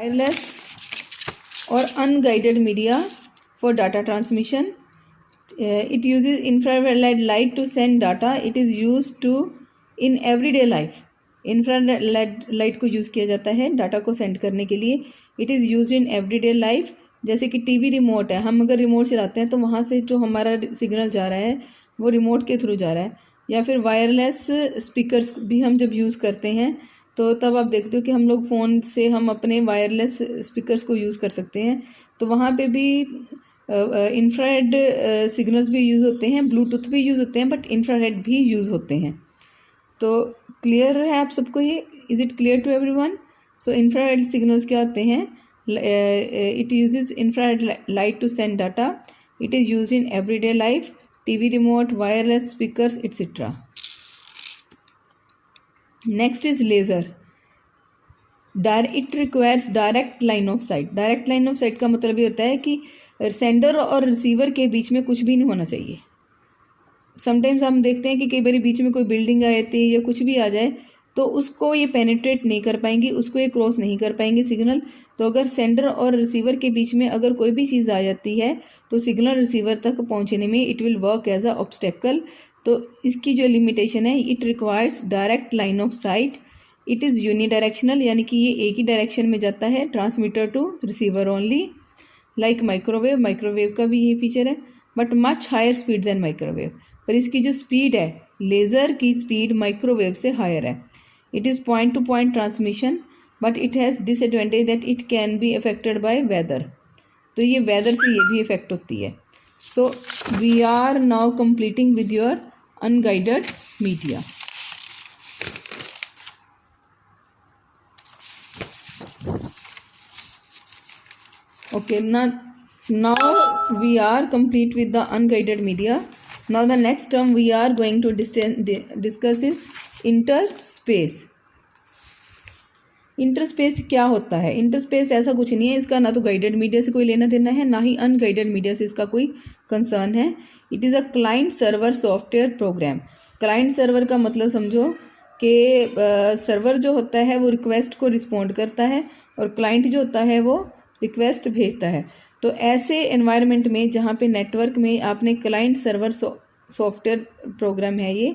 Wireless और unguided media for data transmission. It uses infrared light to send data. It is used to in everyday life. Infrared light को use किया जाता है data को send करने के लिए. It is use in everyday life. जैसे कि टीवी रिमोट है, हम अगर रिमोट चलाते हैं तो वहाँ से जो हमारा सिग्नल जा रहा है वो रिमोट के थ्रू जा रहा है. या फिर वायरलेस स्पीकर्स भी हम जब यूज़ करते हैं तो तब आप देखते हो कि हम लोग फ़ोन से हम अपने वायरलेस स्पीकर्स को यूज़ कर सकते हैं. तो वहाँ पे भी इंफ्रारेड सिग्नल्स भी यूज़ होते हैं, ब्लूटूथ भी यूज़ होते हैं, बट इंफ्रारेड भी यूज़ होते हैं. तो क्लियर है आप सबको ये? Is it clear to everyone? So infrared signals क्या होते हैं? It uses infrared light to send data. It is use in everyday life, TV remote, wireless speakers etcetera. Next is laser. It requires direct line of sight. Direct line of sight का मतलब ये होता है कि sender और receiver के बीच में कुछ भी नहीं होना चाहिए. समटाइम्स हम देखते हैं कि कई बार बीच में कोई बिल्डिंग आ जाती है या कुछ भी आ जाए तो उसको ये पेनिट्रेट नहीं कर पाएंगी, उसको ये क्रॉस नहीं कर पाएंगे सिग्नल. तो अगर सेंडर और रिसीवर के बीच में अगर कोई भी चीज़ आ जाती है तो सिग्नल रिसीवर तक पहुंचने में it will work as a obstacle. तो इसकी जो लिमिटेशन है, it requires direct line of sight. It is unidirectional, यानी कि ये एक ही डायरेक्शन में जाता है, transmitter to receiver only. Like microwave, microwave का भी ये फीचर है, but much higher speed than microwave. पर इसकी जो स्पीड है, लेज़र की स्पीड माइक्रोवेव से हायर है. It is point to point transmission, but it has disadvantage that it can be affected by weather. तो ये वेदर से ये भी इफेक्ट होती है. So we are now completing with your unguided media. Okay, now we are complete with the unguided media. Now the next term we are going to discuss is interspace. Interspace क्या होता है? Interspace ऐसा कुछ नहीं है, इसका ना तो गाइडेड मीडिया से कोई लेना देना है, ना ही अनगाइडेड मीडिया से इसका कोई कंसर्न है. It is a client server software program. Client server का मतलब समझो कि सर्वर जो होता है वो रिक्वेस्ट को रिस्पॉन्ड करता है और क्लाइंट जो होता है वो रिक्वेस्ट भेजता है. तो ऐसे एनवायरनमेंट में जहाँ पे नेटवर्क में आपने क्लाइंट सर्वर सॉफ्टवेयर प्रोग्राम है ये,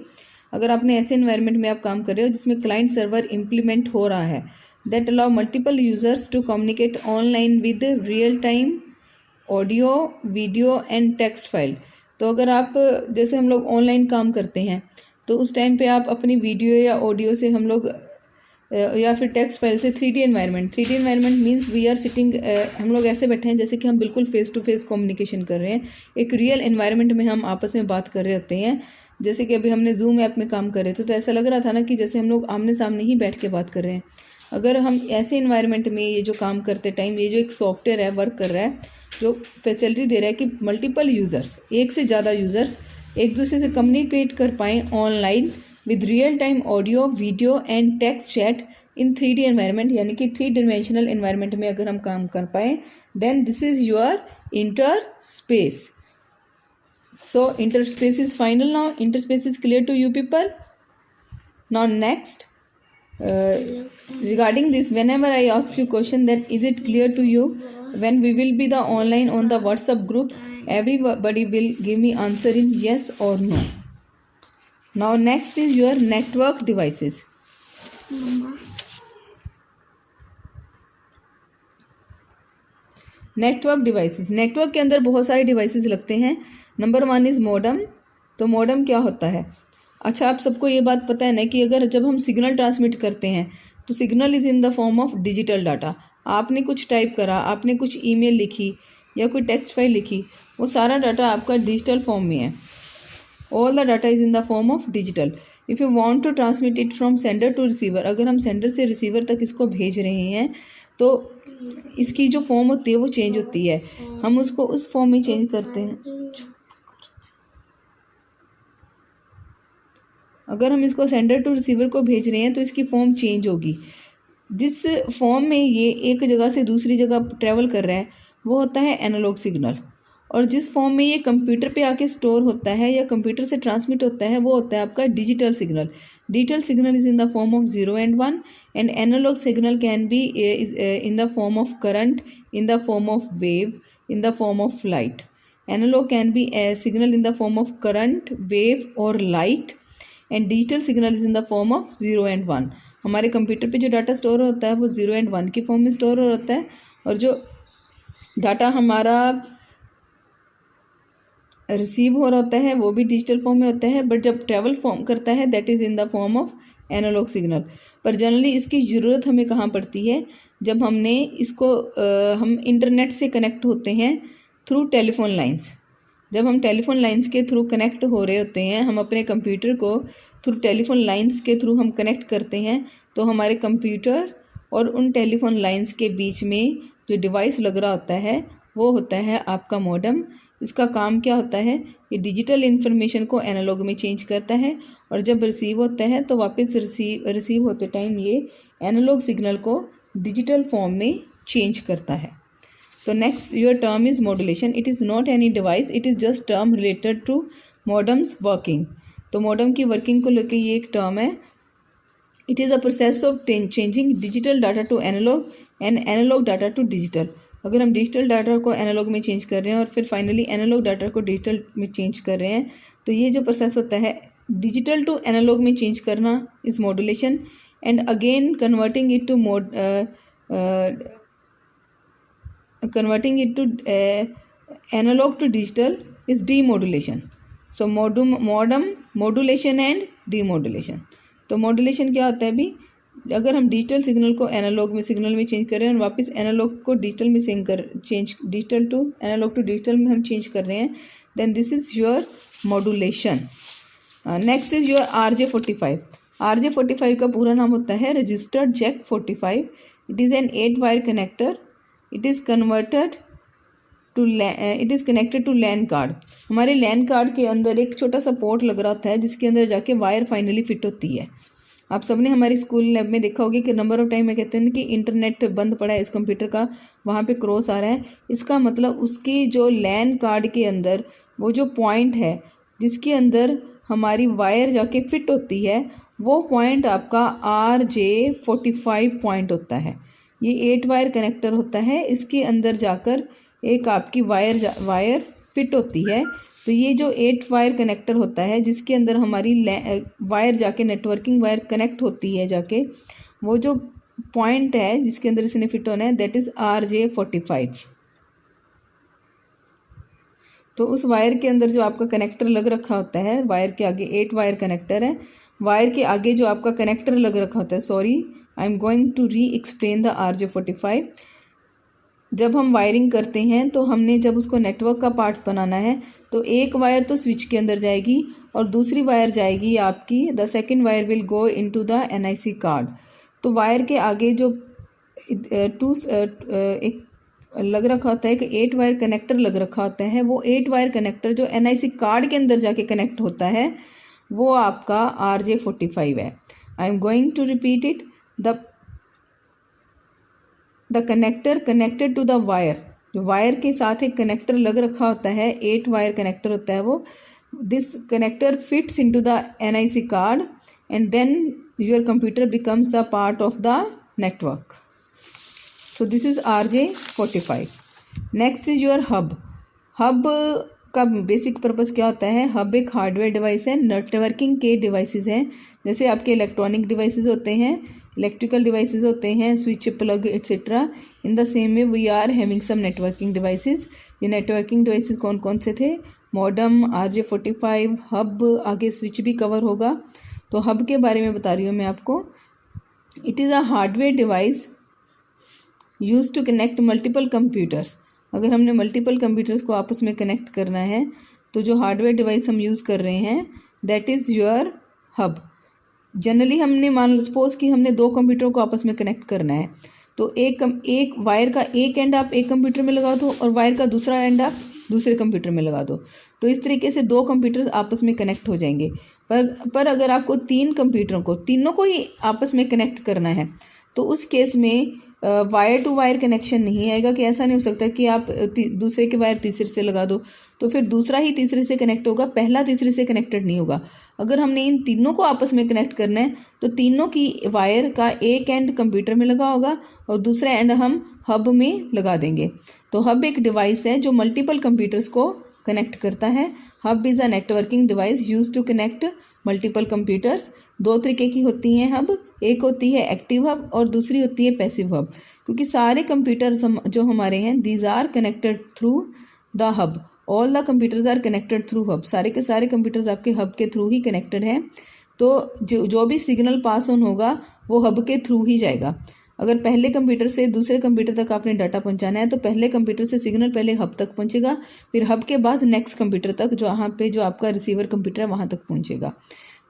अगर आपने ऐसे एनवायरनमेंट में आप काम कर रहे हो जिसमें क्लाइंट सर्वर इम्प्लीमेंट हो रहा है, that allow multiple users to communicate online with real time audio, video and text file. तो अगर आप, जैसे हम लोग ऑनलाइन काम करते हैं तो उस टाइम पे आप अपनी वीडियो या ऑडियो से हम लोग या फिर टेक्स्ट फाइल से 3D environment. 3D environment means we are sitting, हम लोग ऐसे बैठे हैं जैसे कि हम बिल्कुल फेस टू फेस कम्युनिकेशन कर रहे हैं. एक रियल एनवायरनमेंट में हम आपस में बात कर रहे होते हैं. जैसे कि अभी हमने जूम ऐप में काम कर रहे थे तो ऐसा लग रहा था ना कि जैसे हम लोग आमने सामने ही बैठ के बात कर रहे हैं. अगर हम ऐसे इन्वायरमेंट में ये जो काम करते टाइम, ये जो एक सॉफ्टवेयर है वर्क कर रहा है, जो फैसिलिटी दे रहा है कि मल्टीपल यूज़र्स, एक से ज़्यादा यूज़र्स एक दूसरे से कम्युनिकेट कर पाएँ online with real time audio, video and text chat in 3D environment, यानी कि 3 डायमेंशनल एनवायरनमेंट में अगर हम काम कर पाएँ, then this is your inter space. So interspace is final now. Interspace is clear to you people. Now next, regarding this, whenever I ask you question that is it clear to you, when we will be the online on the WhatsApp group, everybody will give me answer in yes or no. Now next is your network devices. Network devices. Network के अंदर बहुत सारे devices लगते हैं. Number 1 is modem. तो modem क्या होता है? अच्छा, आप सबको ये बात पता है ना कि अगर जब हम सिग्नल ट्रांसमिट करते हैं तो signal is in the form of digital data. आपने कुछ टाइप करा, आपने कुछ ईमेल लिखी या कोई टेक्स्ट फाइल लिखी, वो सारा डाटा आपका डिजिटल फॉर्म में है. All the data is in the form of digital. If you want to transmit it from sender to receiver, अगर हम सेंडर से रिसीवर तक इसको भेज रहे हैं तो इसकी जो फॉर्म होती है वो चेंज होती है. हम उसको उस फॉर्म में चेंज करते हैं. अगर हम इसको सेंडर टू रिसीवर को भेज रहे हैं तो इसकी फॉर्म चेंज होगी. जिस फॉर्म में ये एक जगह से दूसरी जगह ट्रैवल कर रहा है वो होता है एनालॉग सिग्नल, और जिस फॉर्म में ये कंप्यूटर पे आके स्टोर होता है या कंप्यूटर से ट्रांसमिट होता है वो होता है आपका digital signal. Digital signal is in the form of 0 and 1 and analog signal can be in the form of current, in the form of wave, in the form of light. Analog can be signal in the form of current, wave और light and digital signal is in the form of 0 and 1. हमारे computer पे जो data store होता है वो 0 and 1 की form में store होता है और जो डाटा हमारा रिसीव हो रहा होता है वो भी डिजिटल फॉर्म में होता है, बट जब ट्रैवल फॉर्म करता है that is in the form of analogue signal. पर जनरली इसकी ज़रूरत हमें कहाँ पड़ती है, जब हमने इसको हम इंटरनेट से कनेक्ट होते हैं थ्रू टेलीफोन लाइंस. जब हम टेलीफोन लाइंस के थ्रू कनेक्ट हो रहे होते हैं, हम अपने कंप्यूटर को थ्रू टेलीफोन लाइंस के थ्रू हम कनेक्ट करते हैं, तो हमारे कंप्यूटर और उन टेलीफोन लाइंस के बीच में जो डिवाइस लग रहा होता है वो होता है आपका मॉडेम. इसका काम क्या होता है, ये डिजिटल इन्फॉर्मेशन को एनालॉग में चेंज करता है और जब रिसीव होता है तो वापस रिसीव होते टाइम ये एनालॉग सिग्नल को डिजिटल फॉर्म में चेंज करता है. तो next your term is modulation. It is not any device, it is just term related to modems working. तो मॉडम की वर्किंग को लेकर ये एक टर्म है. It is a process of changing digital data to analogue and analogue data to digital. अगर हम digital data को एनालॉग में चेंज कर रहे हैं और फिर फाइनली एनालॉग डाटा को डिजिटल में चेंज कर रहे हैं, तो ये जो प्रोसेस होता है डिजिटल टू एनालॉग में चेंज करना is modulation. And again converting it to analogue to digital is demodulation. So modem, modulation and demodulation. तो मॉड्यूलेशन क्या होता है भी, अगर हम डिजिटल सिग्नल को एनालॉग में सिग्नल में चेंज कर रहे हैं और वापस एनालॉग को डिजिटल में digital to analogue to digital में हम चेंज कर रहे हैं, then this is your modulation. Next is your RJ45. RJ45 का पूरा नाम होता है registered jack 45. It is an 8 wire connector. It is connected to LAN card. हमारे लैन कार्ड के अंदर एक छोटा सा पोर्ट लग रहा होता है जिसके अंदर जाके वायर फाइनली फिट होती है. आप सबने हमारी स्कूल लैब में देखा होगा कि नंबर ऑफ टाइम में कहते हैं कि इंटरनेट बंद पड़ा है इस कंप्यूटर का, वहाँ पे क्रॉस आ रहा है. इसका मतलब उसकी जो लैन कार्ड के अंदर वो जो पॉइंट है जिसके अंदर हमारी वायर जाके फिट होती है वो पॉइंट आपका RJ45 पॉइंट होता है. ये 8 वायर कनेक्टर होता है, इसके अंदर जाकर एक आपकी वायर फिट होती है. तो ये जो 8 वायर कनेक्टर होता है जिसके अंदर हमारी वायर जाके नेटवर्किंग वायर कनेक्ट होती है जाके, वो जो पॉइंट है जिसके अंदर इसने फिट होना है दैट इज़ RJ45. तो उस वायर के अंदर जो आपका कनेक्टर लग रखा होता है, वायर के आगे 8 वायर कनेक्टर है, वायर के आगे जो आपका कनेक्टर लग रखा होता है, sorry I am going to reexplain the RJ45. जब हम वायरिंग करते हैं तो हमने जब उसको नेटवर्क का पार्ट बनाना है तो एक वायर तो स्विच के अंदर जाएगी और दूसरी वायर जाएगी आपकी, the second wire will go into the NIC card. तो वायर के आगे जो एक लग रखा होता है कि 8 वायर कनेक्टर लग रखा होता है, वो 8 वायर कनेक्टर जो NIC कार्ड के अंदर जाके कनेक्ट होता है वो आपका RJ45 है. I am going to repeat it. The connector connected to the wire, जो वायर के साथ एक कनेक्टर लग रखा होता है, 8 वायर कनेक्टर होता है वो, this connector fits into the NIC card and then your computer becomes a part of the network. So this is RJ45. Next is your hub. Hub का बेसिक पर्पस क्या होता है, हब एक hardware device है, networking के devices हैं. जैसे आपके इलेक्ट्रॉनिक डिवाइसेस होते हैं, इलेक्ट्रिकल डिवाइसेस होते हैं, switch, plug etcetera. In the same way we are having some networking devices. ये नेटवर्किंग डिवाइसेस कौन कौन से थे, मॉडम, RJ45, हब, आगे स्विच भी कवर होगा. तो हब के बारे में बता रही हूँ मैं आपको. It is a hardware device use to connect multiple computers. अगर हमने मल्टीपल कंप्यूटर्स को आपस में कनेक्ट करना है तो जो हार्डवेयर डिवाइस हम यूज़ कर रहे हैं that is your hub. Generally हमने मान सपोज कि हमने 2 कंप्यूटर को आपस में कनेक्ट करना है, तो एक वायर का एक एंड आप एक कंप्यूटर में लगा दो और वायर का दूसरा एंड आप दूसरे कंप्यूटर में लगा दो. तो इस तरीके से 2 कंप्यूटर्स आपस में कनेक्ट हो जाएंगे. पर अगर आपको 3 कंप्यूटरों को तीनों को ही आपस में कनेक्ट करना है तो उस केस में वायर टू वायर कनेक्शन नहीं आएगा, कि ऐसा नहीं हो सकता कि आप दूसरे के वायर तीसरे से लगा दो तो फिर दूसरा ही तीसरे से कनेक्ट होगा, पहला तीसरे से कनेक्टेड नहीं होगा। अगर हमने इन तीनों को आपस में कनेक्ट करना है तो तीनों की वायर का एक एंड कंप्यूटर में लगा होगा और दूसरा एंड हम हब में लगा देंगे। तो हब एक डिवाइस है जो मल्टीपल कंप्यूटर्स को कनेक्ट करता है। Hub is a networking device use to connect multiple computers. दो तरीके की होती हैं हब, एक होती है एक्टिव हब और दूसरी होती है पैसिव हब। क्योंकि सारे कंप्यूटर जो हमारे हैं these are connected through the hub, all the computers are connected through hub. सारे के सारे कंप्यूटर्स आपके हब के थ्रू ही कनेक्टेड हैं। तो जो भी सिग्नल पास ऑन होगा वो हब के थ्रू ही जाएगा। अगर पहले कंप्यूटर से दूसरे कंप्यूटर तक आपने डाटा पहुंचाना है तो पहले कंप्यूटर से सिग्नल पहले हब तक पहुंचेगा, फिर हब के बाद नेक्स्ट कंप्यूटर तक जहाँ पे जो आपका रिसीवर कंप्यूटर है वहाँ तक पहुंचेगा।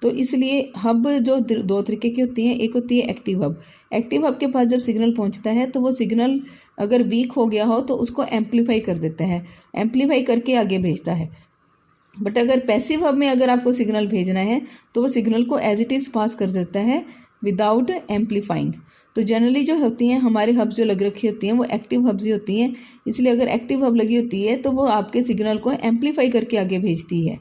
तो इसलिए हब जो दो तरीके की होती हैं, एक होती है एक्टिव हब। एक्टिव हब के पास जब सिग्नल पहुंचता है तो वो सिग्नल अगर वीक हो गया हो तो उसको एम्पलीफाई कर देता है, एम्पलीफाई करके आगे भेजता है। बट अगर पैसिव हब में अगर आपको सिग्नल भेजना है तो वो सिग्नल को एज इट इज़ पास कर देता है विदाउट एम्पलीफाइंग। तो जनरली जो होती हैं हमारे हब्स जो लग रखी होती हैं वो एक्टिव हब्स ही होती हैं। इसलिए अगर एक्टिव हब लगी होती है तो वो आपके सिग्नल को एम्पलीफाई करके आगे भेजती है।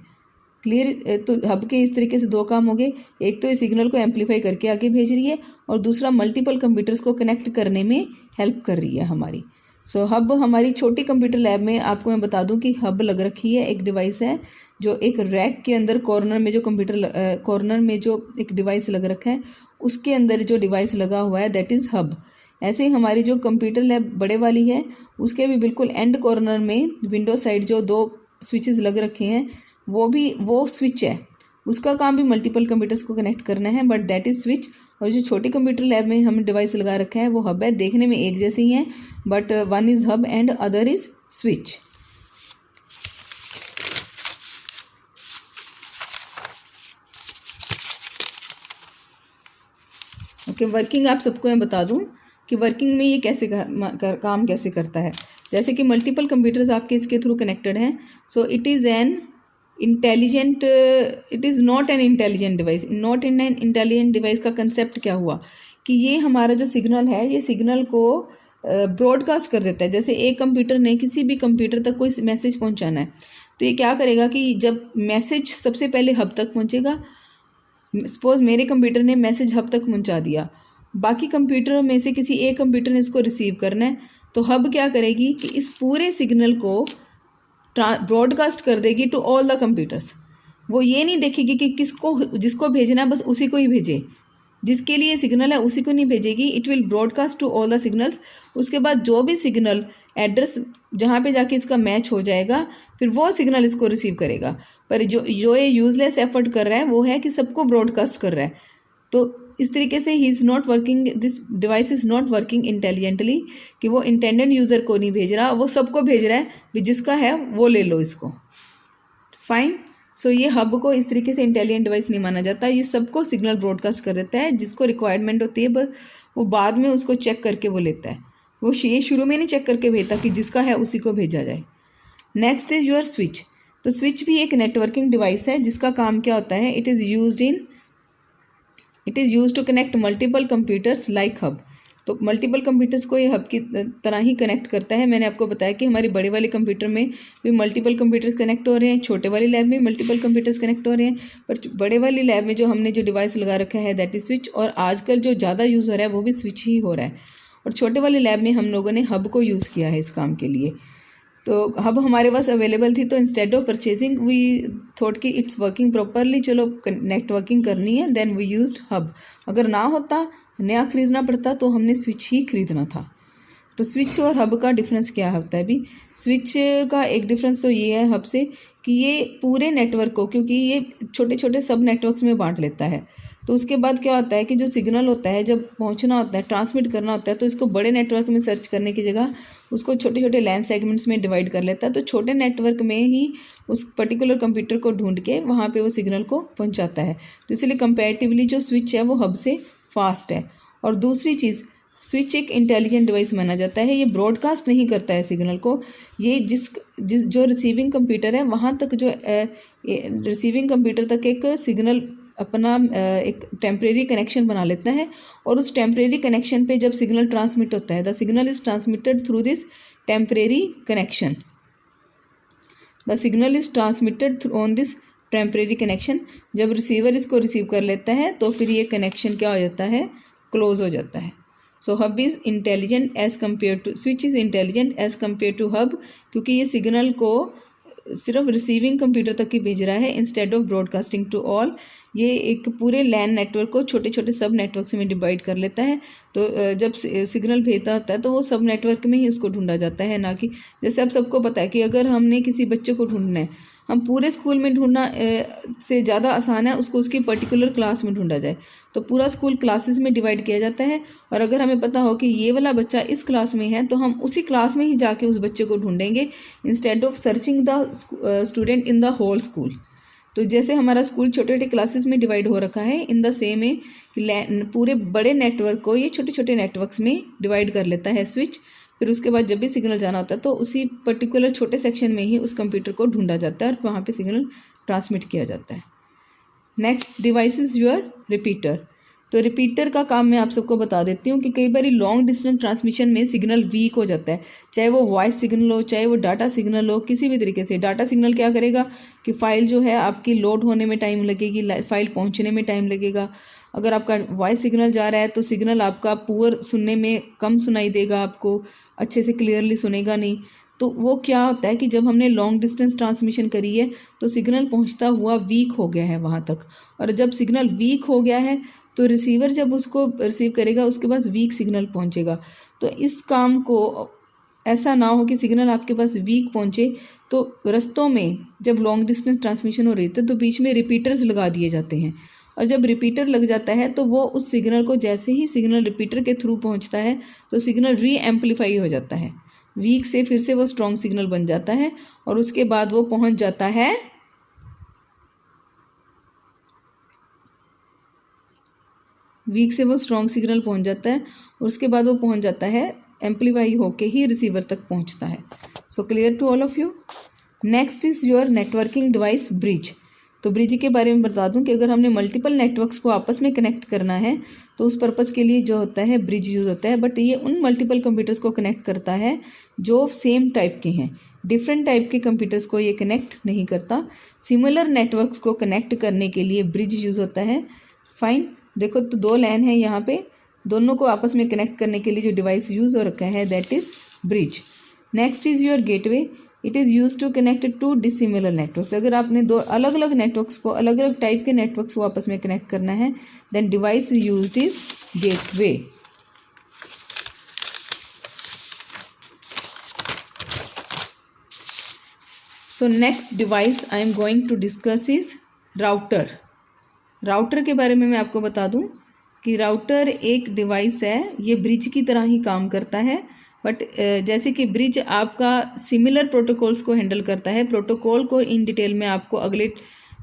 क्लियर? तो हब के इस तरीके से दो काम हो गए, एक तो ये सिग्नल को एम्पलीफाई करके आगे भेज रही है और दूसरा मल्टीपल कंप्यूटर्स को कनेक्ट करने में हेल्प कर रही है हमारी। सो हब हमारी छोटी कंप्यूटर लैब में आपको मैं बता दूं कि हब लग रखी है, एक डिवाइस है जो एक रैक के अंदर कॉर्नर में जो कंप्यूटर कॉर्नर में जो एक डिवाइस लग रखा है उसके अंदर जो डिवाइस लगा हुआ है दैट इज़ हब। ऐसे ही हमारी जो कंप्यूटर लैब बड़े वाली है उसके भी बिल्कुल एंड कॉर्नर में विंडो साइड जो दो स्विचेस लग रखे हैं वो स्विच है, उसका काम भी मल्टीपल कंप्यूटर्स को कनेक्ट करना है, बट दैट इज़ स्विच। और जो छोटी कंप्यूटर लैब में हम डिवाइस लगा रखा है वो हब है। देखने में एक जैसे ही हैं but one is hub and other is switch. Okay, working आप सबको मैं बता दूं कि वर्किंग में ये कैसे काम कैसे करता है। जैसे कि मल्टीपल कंप्यूटर्स आपके इसके थ्रू कनेक्टेड हैं, so it is an intelligent, it is not an intelligent device. Not in an intelligent device का कंसेप्ट क्या हुआ कि ये हमारा जो सिग्नल है ये सिग्नल को ब्रॉडकास्ट कर देता है। जैसे एक कंप्यूटर ने किसी भी कंप्यूटर तक कोई मैसेज पहुंचाना है तो ये क्या करेगा कि जब मैसेज सबसे पहले हब तक पहुंचेगा, सपोज मेरे कंप्यूटर ने मैसेज हब तक पहुंचा दिया, बाकी कंप्यूटरों में से किसी एक कंप्यूटर ने इसको रिसीव करना है, तो हब क्या करेगी कि इस पूरे सिग्नल को ब्रॉडकास्ट कर देगी टू ऑल द कंप्यूटर्स। वो ये नहीं देखेगी कि जिसको भेजना है बस उसी को ही भेजे, जिसके लिए सिग्नल है उसी को नहीं भेजेगी। It will broadcast to all the signals. उसके बाद जो भी सिग्नल एड्रेस जहाँ पे जाके इसका मैच हो जाएगा फिर वो सिग्नल इसको रिसीव करेगा। पर जो ये यूजलेस एफर्ट कर रहा है वो है कि सबको ब्रॉडकास्ट कर रहा है। तो इस तरीके से he is not working, this device is not working intelligently, कि वो इंटेंडेड यूज़र को नहीं भेज रहा, वो सबको भेज रहा है भी जिसका है वो ले लो इसको। फाइन। सो ये हब को इस तरीके से इंटेलिजेंट डिवाइस नहीं माना जाता। ये सबको सिग्नल ब्रॉडकास्ट कर देता है, जिसको रिक्वायरमेंट होती है बस वो बाद में उसको चेक करके वो लेता है। वो ये शुरू में नहीं चेक करके भेजता कि जिसका है उसी को भेजा जाए। Next is your switch. तो स्विच भी एक नेटवर्किंग डिवाइस है जिसका काम क्या होता है, it is use to connect multiple computers like hub. तो मल्टीपल कंप्यूटर्स को ये हब की तरह ही कनेक्ट करता है। मैंने आपको बताया कि हमारी बड़े वाले कंप्यूटर में भी मल्टीपल कंप्यूटर्स कनेक्ट हो रहे हैं, छोटे वाली लैब में मल्टीपल कंप्यूटर्स कनेक्ट हो रहे हैं, पर बड़े वाली लैब में जो हमने जो डिवाइस लगा रखा है दैट इज स्विच। और आजकल जो ज़्यादा यूज़ हो रहा है वो भी स्विच ही हो रहा है। और छोटे वाली लैब में हम लोगों ने हब को यूज़ किया है इस काम के लिए। तो हब हमारे पास अवेलेबल थी, तो instead of purchasing we thought कि इट्स वर्किंग प्रॉपरली, चलो नेटवर्किंग करनी है, देन वी यूज्ड हब। अगर ना होता, नया ख़रीदना पड़ता, तो हमने स्विच ही ख़रीदना था। तो स्विच और हब का डिफरेंस क्या होता है अभी? स्विच का एक डिफरेंस तो ये है हब से कि ये पूरे नेटवर्क को, क्योंकि ये छोटे छोटे सब नेटवर्क्स में बांट लेता है, तो उसके बाद क्या होता है कि जो सिग्नल होता है जब पहुंचना होता है, ट्रांसमिट करना होता है, तो इसको बड़े नेटवर्क में सर्च करने की जगह उसको छोटे छोटे लैन सेगमेंट्स में डिवाइड कर लेता है। तो छोटे नेटवर्क में ही उस पर्टिकुलर कंप्यूटर को ढूंढ के वहाँ पे वो सिग्नल को पहुँचाता है। तो इसलिए कंपैरेटिवली जो स्विच है वो हब से फास्ट है। और दूसरी चीज़, स्विच एक इंटेलिजेंट डिवाइस माना जाता है। ये ब्रॉडकास्ट नहीं करता है सिग्नल को, ये जो रिसीविंग कंप्यूटर है वहाँ तक, जो रिसीविंग कंप्यूटर तक एक सिग्नल अपना एक टेम्परेरी कनेक्शन बना लेता है, और उस टेम्परेरी कनेक्शन पे जब सिग्नल ट्रांसमिट होता है, the signal is transmitted through this temporary connection, the signal is transmitted on this temporary connection. जब रिसीवर इसको रिसीव कर लेता है तो फिर ये कनेक्शन क्या हो जाता है, क्लोज हो जाता है। So hub is intelligent as compare to, switch is intelligent as compare to hub, क्योंकि ये सिग्नल को सिर्फ रिसीविंग कंप्यूटर तक ही भेज रहा है instead of broadcasting to all. ये एक पूरे लैन नेटवर्क को छोटे छोटे सब नेटवर्क्स में डिवाइड कर लेता है। तो जब सिग्नल भेजता होता है तो वो सब नेटवर्क में ही उसको ढूंढा जाता है, ना कि जैसे आप सबको पता है कि अगर हमने किसी बच्चे को ढूंढना है, हम पूरे स्कूल में ढूंढना से ज़्यादा आसान है उसको उसकी पर्टिकुलर क्लास में ढूंढा जाए। तो पूरा स्कूल क्लासेस में डिवाइड किया जाता है, और अगर हमें पता हो कि ये वाला बच्चा इस क्लास में है तो हम उसी क्लास में ही जाके उस बच्चे को ढूंढेंगे instead of searching the student in the whole school. तो जैसे हमारा स्कूल छोटे छोटे क्लासेस में डिवाइड हो रखा है, इन द सेम है कि पूरे बड़े नेटवर्क को ये छोटे छोटे नेटवर्क्स में डिवाइड कर लेता है स्विच। फिर उसके बाद जब भी सिग्नल जाना होता है तो उसी पर्टिकुलर छोटे सेक्शन में ही उस कंप्यूटर को ढूंढा जाता है और वहाँ पे सिग्नल ट्रांसमिट किया जाता है। Next device is your repeater. तो रिपीटर का काम मैं आप सबको बता देती हूँ कि कई बार लॉन्ग डिस्टेंस ट्रांसमिशन में सिग्नल वीक हो जाता है, चाहे वो वॉइस सिग्नल हो चाहे वो डाटा सिग्नल हो, किसी भी तरीके से। डाटा सिग्नल क्या करेगा कि फ़ाइल जो है आपकी लोड होने में टाइम लगेगी, फ़ाइल पहुँचने में टाइम लगेगा। अगर आपका वॉइस सिग्नल जा रहा है तो सिग्नल आपका पुअर सुनने में कम सुनाई देगा, आपको अच्छे से क्लियरली सुनेगा नहीं। तो वो क्या होता है कि जब हमने लॉन्ग डिस्टेंस ट्रांसमिशन करी है तो सिग्नल पहुंचता हुआ वीक हो गया है वहाँ तक, और जब सिग्नल वीक हो गया है तो रिसीवर जब उसको रिसीव करेगा उसके पास वीक सिग्नल पहुंचेगा। तो इस काम को ऐसा ना हो कि सिग्नल आपके पास वीक पहुंचे, तो रस्तों में जब लॉन्ग डिस्टेंस ट्रांसमिशन हो रही है तो बीच में रिपीटर्स लगा दिए जाते हैं, और जब रिपीटर लग जाता है तो वो उस सिग्नल को, जैसे ही सिग्नल रिपीटर के थ्रू पहुंचता है तो सिग्नल री एम्पलीफाई हो जाता है, वीक से फिर से वो स्ट्रॉन्ग सिग्नल बन जाता है, और उसके बाद वो पहुंच जाता है वीक से वो स्ट्रॉन्ग सिग्नल पहुंच जाता है, और उसके बाद वो पहुंच जाता है एम्पलीफाई होके ही रिसीवर तक पहुंचता है। So clear to all of you. Next is your networking device bridge. तो ब्रिज के बारे में बता दूं कि अगर हमने मल्टीपल नेटवर्क्स को आपस में कनेक्ट करना है तो उस पर्पज़ के लिए जो होता है ब्रिज यूज़ होता है, बट ये उन मल्टीपल कंप्यूटर्स को कनेक्ट करता है जो सेम टाइप के हैं। डिफरेंट टाइप के कंप्यूटर्स को ये कनेक्ट नहीं करता। सिमिलर नेटवर्क्स को कनेक्ट करने के लिए ब्रिज यूज़ होता है। फाइन, देखो तो दो लाइन है यहाँ पे, दोनों को आपस में कनेक्ट करने के लिए जो डिवाइस यूज़ हो रखा है that is bridge. Next is your gateway. It is use to connect to dissimilar networks. अगर आपने दो अलग अलग नेटवर्क्स को, अलग अलग टाइप के नेटवर्क्स को आपस में कनेक्ट करना है then device used is gateway. So next device I am going to discuss is router. Router के बारे में मैं आपको बता दूं कि राउटर एक डिवाइस है, ये ब्रिज की तरह ही काम करता है, बट जैसे कि ब्रिज आपका सिमिलर प्रोटोकॉल्स को हैंडल करता है। प्रोटोकॉल को इन डिटेल में आपको अगले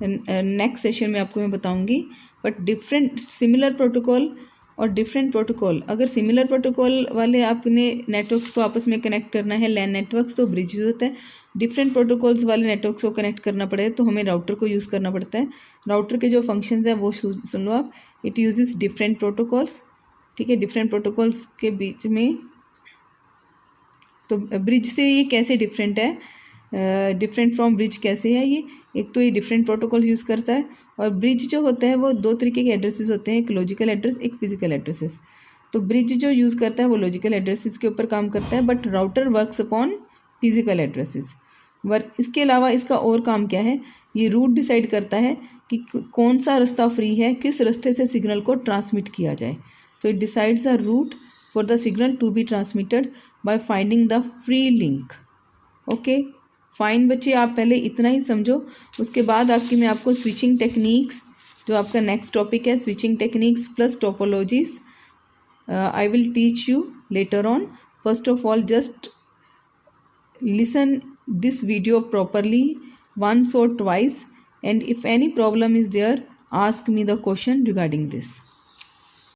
नेक्स्ट सेशन में आपको मैं बताऊंगी, बट डिफरेंट सिमिलर प्रोटोकॉल और डिफरेंट प्रोटोकॉल, अगर सिमिलर प्रोटोकॉल वाले आपने नेटवर्क्स को आपस में कनेक्ट करना है लैन नेटवर्क्स तो ब्रिज यूज होता है। डिफरेंट प्रोटोकॉल्स वाले नेटवर्क्स को कनेक्ट करना पड़े तो हमें राउटर को यूज़ करना पड़ता है। राउटर के जो फंक्शंस हैं वो सुन लो आप। इट यूजेस डिफरेंट प्रोटोकॉल्स, ठीक है, डिफरेंट प्रोटोकॉल्स के बीच में। तो ब्रिज से ये कैसे डिफरेंट है, डिफरेंट फ्रॉम ब्रिज कैसे है ये, एक तो ये डिफरेंट प्रोटोकॉल यूज़ करता है, और ब्रिज जो होता है वो दो तरीके के एड्रेसेस होते हैं, एक लॉजिकल एड्रेस, एक फिजिकल एड्रेसेस। तो ब्रिज जो यूज़ करता है वो लॉजिकल एड्रेसेस के ऊपर काम करता है, but router works upon physical addresses. इसके अलावा इसका और काम क्या है, ये रूट डिसाइड करता है कि कौन सा रास्ता फ्री है, किस रास्ते से सिग्नल को ट्रांसमिट किया जाए। तो it decides the route for the signal to be transmitted by finding the free link. Okay fine बच्चे, आप पहले इतना ही समझो, उसके बाद मैं आपको स्विचिंग टेक्निक्स, जो आपका नेक्स्ट टॉपिक है switching techniques plus topologies, I will teach you later on. First of all just listen this video properly once or twice, and if any problem is there ask me the question regarding this.